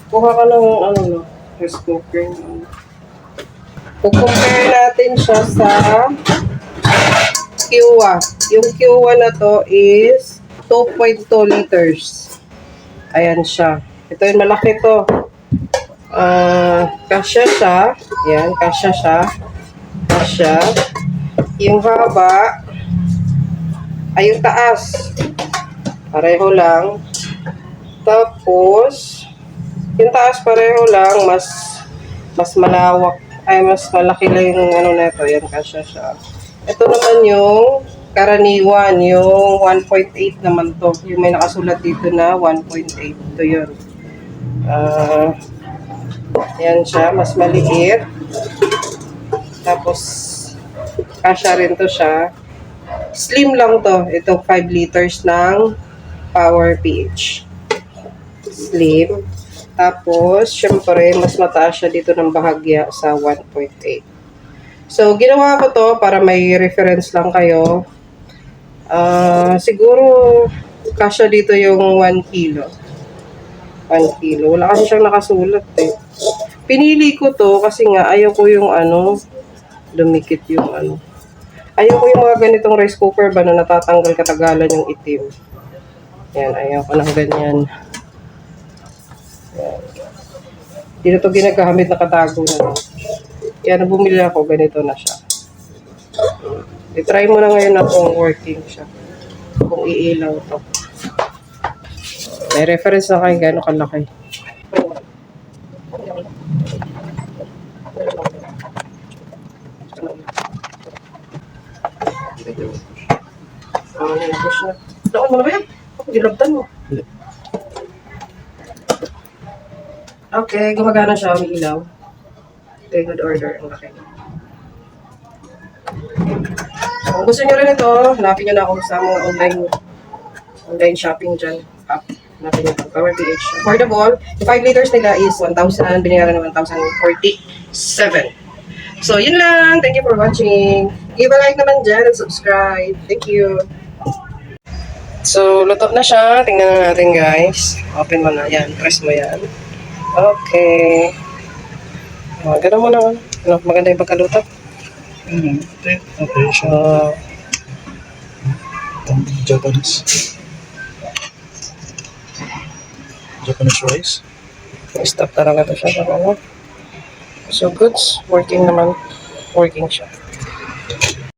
Kuha ka ng ano no, rice cooker. Compare natin siya sa Kiwa. Yung Kiwa na to is 2.2 liters. Ayan siya. Ito yung malaki to. Kasya siya. Ayan, kasya siya. Kasya. Yung haba ay yung taas. Pareho lang. Tapos, yung taas pareho lang, mas malawak, ay mas malaki lang yung ano na ito. Yan, kasya siya. Ito naman yung karaniwan, yung 1.8 naman to. Yung may nakasulat dito na 1.8. Ito yun. Yan siya, mas maliit. Tapos, kasya rin to siya. Slim lang to. Itong 5 liters ng Power PH. Slim. Tapos, syempre, mas mataas siya dito ng bahagya sa 1.8. So, ginawa ko to para may reference lang kayo. Siguro, kasya dito yung 1 kilo. 1 kilo. Wala kasi siyang nakasulat eh. Pinili ko to kasi nga ayaw ko yung ano, dumikit yung ano. Ayaw ko yung mga ganitong rice cooker ba na natatanggal katagalan yung itim. Yan, ayaw ko ng ganyan. Yan. Dito to ginagamit na katago na. Kaya bumili ako, ganito na siya. I-try mo na ngayon na kung working siya. Kung iilaw to. May reference na kayo gano'ng kalaki. Nilabos na. Daon mo na ba yan? Gilabtan mo. Okay, gumagana siya. May ilaw. Okay, good order. Ang laki. So, kung gusto nyo rin ito, hanapin nyo na ako sa mga online shopping dyan. Hanapin nyo ito. Power PH. Affordable. The 5 liters nila is 1,000. Binayaran na 1,047. So, yun lang. Thank you for watching. Give a like naman dyan and subscribe. Thank you. So, luto na siya. Tingnan na natin, guys. Open mo na. Yan. Press mo yan. Okay. Ganun mo na. Ano, maganda yung pagkaluto. Okay siya. Japanese rice. Stop talaga to siya. So, goods. Working naman. Working siya.